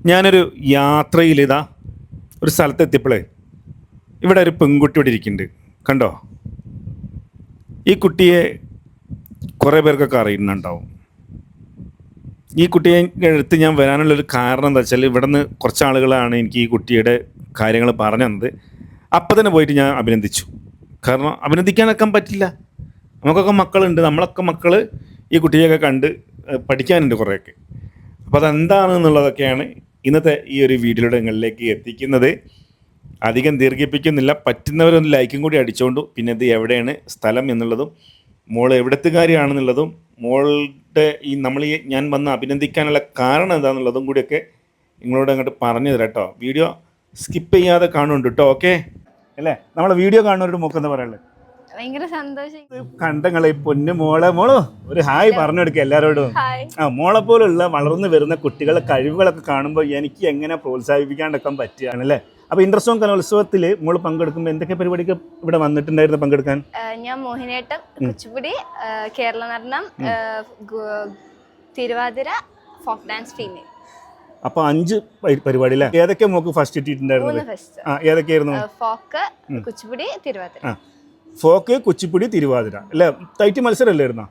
ഞാനൊരു യാത്രയിലിതാ ഒരു സ്ഥലത്തെത്തിയപ്പോഴേ ഇവിടെ ഒരു പെൺകുട്ടി ഇവിടെ ഇരിക്കുന്നുണ്ട്. കണ്ടോ? ഈ കുട്ടിയെ കുറേ പേർക്കൊക്കെ അറിയുന്നുണ്ടാവും. ഈ കുട്ടിയെ അടുത്ത് ഞാൻ വരാനുള്ളൊരു കാരണം എന്താ വെച്ചാൽ ഇവിടെ നിന്ന് കുറച്ച് ആളുകളാണ് എനിക്ക് ഈ കുട്ടിയുടെ കാര്യങ്ങൾ പറഞ്ഞു തന്നത്. അപ്പം തന്നെ പോയിട്ട് ഞാൻ അഭിനന്ദിച്ചു. കാരണം അഭിനന്ദിക്കാനൊക്കെ പറ്റില്ല, നമുക്കൊക്കെ മക്കളുണ്ട്, നമ്മളൊക്കെ മക്കൾ ഈ കുട്ടിയൊക്കെ കണ്ട് പഠിക്കാനുണ്ട് കുറേയൊക്കെ. അപ്പോൾ അതെന്താണെന്നുള്ളതൊക്കെയാണ് ഇന്നത്തെ ഈ ഒരു വീഡിയോയുടെ നിങ്ങളിലേക്ക് എത്തിക്കുന്നത്. അധികം ദീർഘിപ്പിക്കുന്നില്ല, പറ്റുന്നവരൊന്ന് ലൈക്കും കൂടി അടിച്ചുകൊണ്ടു. പിന്നെ ഇത് എവിടെയാണ് സ്ഥലം എന്നുള്ളതും മോൾ എവിടത്തുകാരിയാണെന്നുള്ളതും മോളുടെ ഞാൻ വന്ന് അഭിനന്ദിക്കാനുള്ള കാരണം എന്താണെന്നുള്ളതും കൂടിയൊക്കെ നിങ്ങളോട് അങ്ങോട്ട് പറഞ്ഞു തരാം കേട്ടോ. വീഡിയോ സ്കിപ്പ് ചെയ്യാതെ കാണുന്നുണ്ട് കേട്ടോ. ഓക്കെ അല്ലേ? നമ്മളെ വീഡിയോ കാണുന്നവരുടെ മുഖം എന്താ പറയുള്ളത്? ഭയങ്കര സന്തോഷം. കണ്ടങ്ങളെ പൊന്നു മോളോ ഒരു ഹായ് പറഞ്ഞു കൊടുക്കുക എല്ലാവരോടും. മോളെ പോലുള്ള വളർന്നു വരുന്ന കുട്ടികളുടെ കഴിവുകളൊക്കെ കാണുമ്പോൾ എനിക്ക് എങ്ങനെ പ്രോത്സാഹിപ്പിക്കാണ്ടൊക്കെ പറ്റുകയാണല്ലേ. അപ്പൊ ഇന്റർസോൺ കലോത്സവത്തിൽ മോള് പങ്കെടുക്കുമ്പോൾ എന്തൊക്കെ പരിപാടിക്ക് ഇവിടെ വന്നിട്ടുണ്ടായിരുന്നു പങ്കെടുക്കാൻ? ഞാൻ Mohiniyattam, Kuchipudi, Kerala Natanam, Thiruvathira, folk dance, female. അപ്പൊ 5 പരിപാടി അല്ലേ? ഏതൊക്കെ മോക്ക് ഫസ്റ്റ് കിട്ടിയിട്ടുണ്ടായിരുന്നത്? ഏതൊക്കെയായിരുന്നു? ഫോക്ക്, കുച്ചിപ്പുടി, തിരുവാതിര. ഫോക്ക്, കുച്ചിപ്പുടി, തിരുവാതിര അല്ലേ? ടൈറ്റ് മത്സരം അല്ലായിരുന്നോ?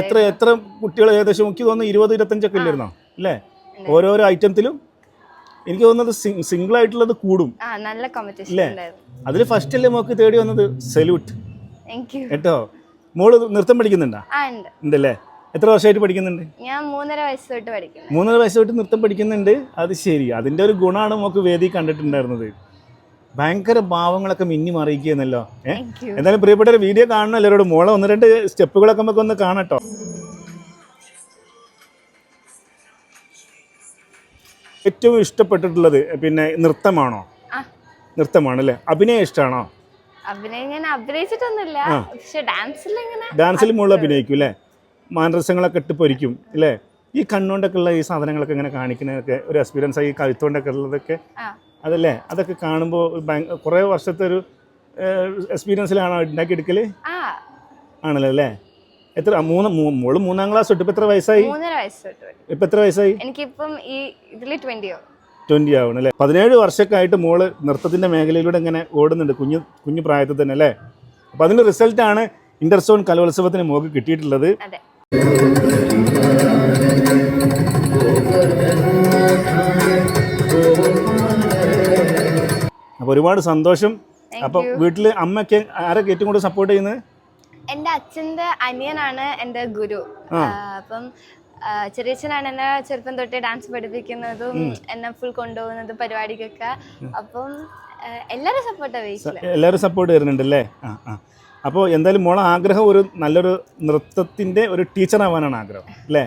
എത്ര കുട്ടികൾ? ഏകദേശം എനിക്ക് തോന്നുന്നു 20-25 ഒക്കെ ഇല്ലായിരുന്നോ അല്ലേ? ഓരോരോ ഐറ്റത്തിലും എനിക്ക് തോന്നുന്നത് സിംഗിൾ ആയിട്ടുള്ളത് കൂടും അല്ലേ? അതിൽ ഫസ്റ്റ് അല്ലേ മോക്ക് തേടി വന്നത്? സല്യൂട്ട് കേട്ടോ. മോള് നൃത്തം പഠിക്കുന്നുണ്ടോ? ഉണ്ടല്ലേ? എത്ര വർഷമായിട്ട് പഠിക്കുന്നുണ്ട്? ഞാൻ 3.5 വയസ്സ് തൊട്ട് പഠിക്കുന്നു. 3.5 വയസ്സ് തൊട്ട് നൃത്തം പഠിക്കുന്നുണ്ട്. അത് ശരി, അതിന്റെ ഒരു ഗുണമാണ് മോക്ക് വേദി കണ്ടിട്ടുണ്ടായിരുന്നത്. ഭയങ്കര ഭാവങ്ങളൊക്കെ മിന്നി മറിയിക്കുന്നല്ലോ. എന്തായാലും പ്രിയപ്പെട്ട വീഡിയോ കാണണം എല്ലാവരോടും. മോളെ 1-2 സ്റ്റെപ്പുകളൊക്കെ നമുക്ക് ഒന്ന് കാണട്ടോ. ഏറ്റവും ഇഷ്ടപ്പെട്ടിട്ടുള്ളത് പിന്നെ നൃത്തമാണോ? നൃത്തമാണല്ലേ. അഭിനയം ഇഷ്ടമാണോ? അഭിനയം ഞാൻ അഭിനയിച്ചിട്ടൊന്നുമില്ല, പക്ഷെ ഡാൻസിൽ മോള് അഭിനയിക്കും അല്ലേ? മാനരസങ്ങളൊക്കെ ഇട്ട് പൊരിക്കും അല്ലേ? ഈ കണ്ണുകൊണ്ടൊക്കെ ഉള്ള ഈ സാധനങ്ങളൊക്കെ ഇങ്ങനെ കാണിക്കുന്നതൊക്കെ ഒരു എക്സ്പീരിയൻസ് ആയി. കഴുത്തുകൊണ്ടൊക്കെ ഉള്ളതൊക്കെ അതല്ലേ? അതൊക്കെ കാണുമ്പോൾ കുറേ വർഷത്തെ ഒരു എക്സ്പീരിയൻസിലാണോ ഉണ്ടാക്കിയെടുക്കല്? ആണല്ലോ അല്ലേ? എത്ര മോള് 3ാം ക്ലാസ് തൊട്ട് ഇപ്പം എത്ര വയസ്സായി? 3.5 വയസ്സ് തൊട്ട്. ഇപ്പം എത്ര വയസ്സായി? എനിക്കിപ്പം ഈ ഇതിൽ 20 ആവണം അല്ലേ? 17 വർഷമൊക്കെ ആയിട്ട് മോള് നൃത്തത്തിൻ്റെ മേഖലയിലൂടെ ഇങ്ങനെ ഓടുന്നുണ്ട്, കുഞ്ഞു പ്രായത്തിൽ തന്നെ അല്ലേ? അപ്പം അതിൻ്റെ റിസൾട്ടാണ് ഇന്റർസോൺ കലോത്സവത്തിന് മോക്ക് കിട്ടിയിട്ടുള്ളത്. അപ്പോൾ ഒരുപാട് സന്തോഷം. അപ്പം വീട്ടിൽ അമ്മയൊക്കെ ആരൊക്കെ ഏറ്റവും കൂടുതൽ സപ്പോർട്ട് ചെയ്യുന്നത്? എൻ്റെ അച്ഛൻ്റെ അനിയനാണ് എൻ്റെ ഗുരു. അപ്പം ചെറിയച്ഛനാണ് എന്നെ ചെറുപ്പം തൊട്ടേ ഡാൻസ് പഠിപ്പിക്കുന്നതും എന്നെ ഫുൾ കൊണ്ടുപോകുന്നതും പരിപാടിക്കൊക്കെ. അപ്പം എല്ലാവരും സപ്പോർട്ട് തരുന്നുണ്ടല്ലേ? അപ്പോൾ എന്തായാലും മോളെ ആഗ്രഹം ഒരു നല്ലൊരു നൃത്തത്തിൻ്റെ ഒരു ടീച്ചർ ആവാനാണ് ആഗ്രഹം അല്ലേ?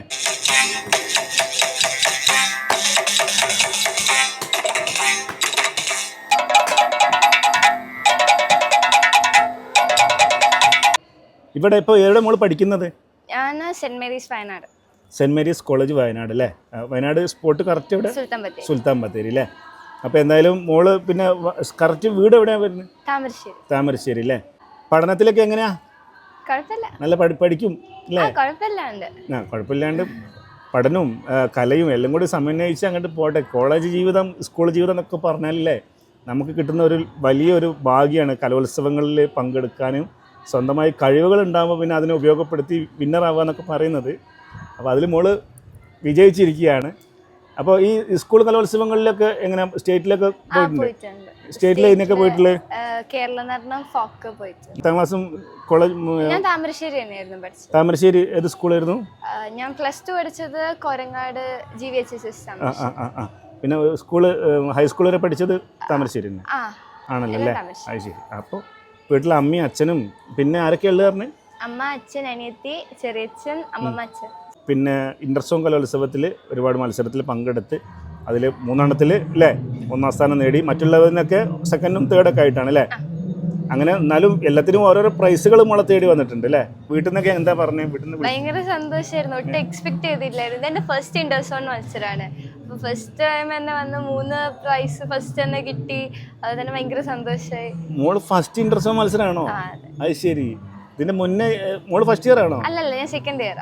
ഇവിടെ ഇപ്പോൾ എവിടെ മോള് പഠിക്കുന്നത്? ഞാൻ saint Mary's Wayanad. Saint Mary's college Wayanad അല്ലേ? വയനാട് സ്പോട്ട് കറക്റ്റ് എവിടെ? സുൽത്താൻ ബത്തേരി അല്ലേ? അപ്പോൾ എന്തായാലും മോള് പിന്നെ കറക്റ്റ് വീട് എവിടെയാണ് വരുന്നത്? താമരശ്ശേരി അല്ലേ? പഠനത്തിലൊക്കെ എങ്ങനെയാ? നല്ല പഠിക്കും അല്ലേ? കുഴപ്പമില്ലാണ്ട് പഠനവും കലയും എല്ലാം കൂടി സമന്വയിച്ച് അങ്ങോട്ട് പോട്ടെ. കോളേജ് ജീവിതം, സ്കൂൾ ജീവിതം എന്നൊക്കെ പറഞ്ഞാലല്ലേ നമുക്ക് കിട്ടുന്ന ഒരു വലിയൊരു ഭാഗ്യമാണ് കലോത്സവങ്ങളിൽ പങ്കെടുക്കാനും സ്വന്തമായി കഴിവുകൾ ഉണ്ടാകുമ്പോൾ പിന്നെ അതിനെ ഉപയോഗപ്പെടുത്തി വിന്നറാവുക എന്നൊക്കെ പറയുന്നത്. അപ്പോൾ അതിൽ മോള് വിജയിച്ചിരിക്കുകയാണ്. അപ്പോൾ ഈ സ്കൂൾ കലോത്സവങ്ങളിലൊക്കെ എങ്ങനെ സ്റ്റേറ്റിലൊക്കെ പോയിട്ടുണ്ട്? സ്റ്റേറ്റിൽ ഇതിനൊക്കെ പോയിട്ടുള്ളത്? കേരള നടനം, ഫോക്ക് പോയിട്ടുണ്ട്. 10ാം ക്ലാസ്സും കോളേജ് ഞാൻ താമരശ്ശേരി തന്നെയായിരുന്നു പഠിച്ചത്. താമരശ്ശേരി ഏത് സ്കൂളായിരുന്നു? ഞാൻ +2 പഠിച്ചത് കൊരങ്ങാട് GVHS. പിന്നെ സ്കൂള് ഹൈസ്കൂൾ വരെ പഠിച്ചത് താമരശ്ശേരി തന്നെ ആണല്ലോ അല്ലേ? അത് ശരി. അപ്പോൾ വീട്ടിൽ അമ്മയും അച്ഛനും പിന്നെ ആരൊക്കെ ഉള്ളത് പറഞ്ഞു? അമ്മ, അച്ഛൻ, അനിയത്തി, ചെറിയച്ഛൻ, അമ്മമ്മ, അച്ഛൻ. പിന്നെ ഇന്റർസോൺ കലോത്സവത്തിൽ ഒരുപാട് മത്സരത്തിൽ പങ്കെടുത്ത് അതിൽ 3 അല്ലേ 1ാം സ്ഥാനം നേടി. മറ്റുള്ളവരിനൊക്കെ 2ും 3ൊക്കെ ആയിട്ടാണ് അല്ലേ? അങ്ങനെ എന്നാലും എല്ലാത്തിനും ഓരോരോ പ്രൈസുകൾ മോളെ തേടി വന്നിട്ടുണ്ട് അല്ലേ? വീട്ടിൽ നിന്നൊക്കെ എന്താ പറഞ്ഞത്? ഭയങ്കര സന്തോഷമായിരുന്നു. ഒട്ടും എക്സ്പെക്ട് ചെയ്തില്ലായിരുന്നു. എൻ്റെ ഫസ്റ്റ് ഇന്റർസോൺ മത്സരമാണ്. അപ്പോൾ ഫസ്റ്റ് ടൈം തന്നെ വന്ന് 3 പ്രൈസ് ഫസ്റ്റ് തന്നെ കിട്ടി. അത് തന്നെ ഭയങ്കര സന്തോഷമായി. മോള് ഫസ്റ്റ് ഇന്റർസോൺ മത്സരമാണോ? അത് ശരി. ഇതിന്റെ മുന്നേ മോള് ഫസ്റ്റ് ഇയർ ആണോ? അല്ലല്ല, ഞാൻ സെക്കൻഡ് ഇയർ.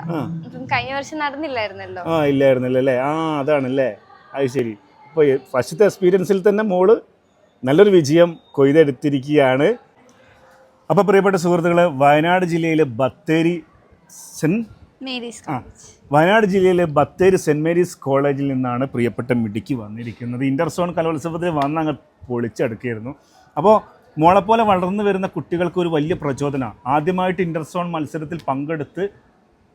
കഴിഞ്ഞ വർഷം നടന്നില്ലായിരുന്നല്ലോ. ഇല്ലായിരുന്നല്ലേ? അതാണല്ലേ. അത് ശരി. അപ്പോൾ ഫസ്റ്റത്തെ എക്സ്പീരിയൻസിൽ തന്നെ മോള് നല്ലൊരു വിജയം കൊയ്തെടുത്തിരിക്കുകയാണ്. അപ്പോൾ പ്രിയപ്പെട്ട സുഹൃത്തുക്കളെ, വയനാട് ജില്ലയിലെ ബത്തേരി വയനാട് ജില്ലയിലെ ബത്തേരി സെൻറ്റ് മേരീസ് കോളേജിൽ നിന്നാണ് പ്രിയപ്പെട്ട മിടുക്കി വന്നിരിക്കുന്നത്. ഇൻ്റർസോൺ കലോത്സവത്തിൽ വന്ന് അങ്ങ് പൊളിച്ചെടുക്കുകയായിരുന്നു. അപ്പോൾ മോളെപ്പോലെ വളർന്നു വരുന്ന കുട്ടികൾക്ക് ഒരു വലിയ പ്രചോദനമാണ്. ആദ്യമായിട്ട് ഇൻ്റർസോൺ മത്സരത്തിൽ പങ്കെടുത്ത്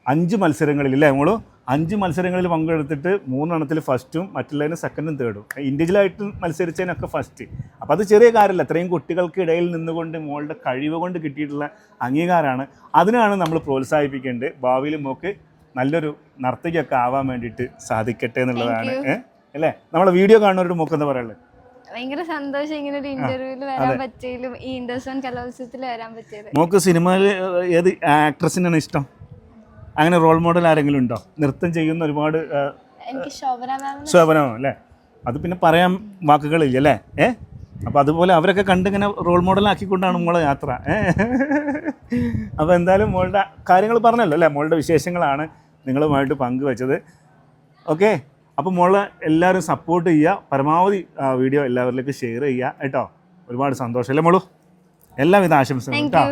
5 മത്സരങ്ങളിൽ അല്ലേ മോള് 5 മത്സരങ്ങളിൽ പങ്കെടുത്തിട്ട് 3 ഫസ്റ്റും മറ്റുള്ളതിന് സെക്കൻഡും തേർഡും, ഇൻഡിവിജ്വലായിട്ട് മത്സരിച്ചതിനൊക്കെ ഫസ്റ്റ്. അപ്പോൾ അത് ചെറിയ കാര്യമല്ല, ഇത്രയും കുട്ടികൾക്ക് ഇടയിൽ നിന്നുകൊണ്ട് മോളുടെ കഴിവ് കൊണ്ട് കിട്ടിയിട്ടുള്ള അംഗീകാരമാണ്. അതിനാണ് നമ്മൾ പ്രോത്സാഹിപ്പിക്കേണ്ടത്. ഭാവിയിൽ മോക്ക് നല്ലൊരു നർത്തകിയൊക്കെ ആവാൻ വേണ്ടിയിട്ട് സാധിക്കട്ടെ എന്നുള്ളതാണ്. അല്ലേ, നമ്മളെ വീഡിയോ കാണുന്നവരുടെ മോക്ക് എന്താ പറയുള്ളത്? ഭയങ്കര സന്തോഷം ഇങ്ങനെ ഒരു ഇന്റർവ്യൂവിൽ വരാൻ പറ്റിയാലും ഈ ഇൻ്റർസോൺ കലോത്സവത്തിൽ വരാൻ പറ്റിയത്. മോക്ക് സിനിമയിൽ ഏത് ആക്ട്രസിനാണ് ഇഷ്ടം? അങ്ങനെ റോൾ മോഡൽ ആരെങ്കിലും ഉണ്ടോ? നൃത്തം ചെയ്യുന്ന ഒരുപാട് എനിക്ക് ശോഭന അല്ലേ, അത് പിന്നെ പറയാൻ വാക്കുകളില്ല അല്ലേ. അപ്പോൾ അതുപോലെ അവരൊക്കെ കണ്ടിങ്ങനെ റോൾ മോഡലാക്കിക്കൊണ്ടാണ് മോളെ യാത്ര. അപ്പോൾ എന്തായാലും മോളുടെ കാര്യങ്ങൾ പറഞ്ഞല്ലോ അല്ലേ, മോളുടെ വിശേഷങ്ങളാണ് നിങ്ങളുമായിട്ട് പങ്കുവെച്ചത്. ഓക്കെ, അപ്പോൾ മോളെ എല്ലാവരും സപ്പോർട്ട് ചെയ്യുക, പരമാവധി വീഡിയോ എല്ലാവരിലേക്കും ഷെയർ ചെയ്യുക കേട്ടോ. ഒരുപാട് സന്തോഷം അല്ലേ മോളു, എല്ലാവിധ ആശംസകളും കേട്ടോ.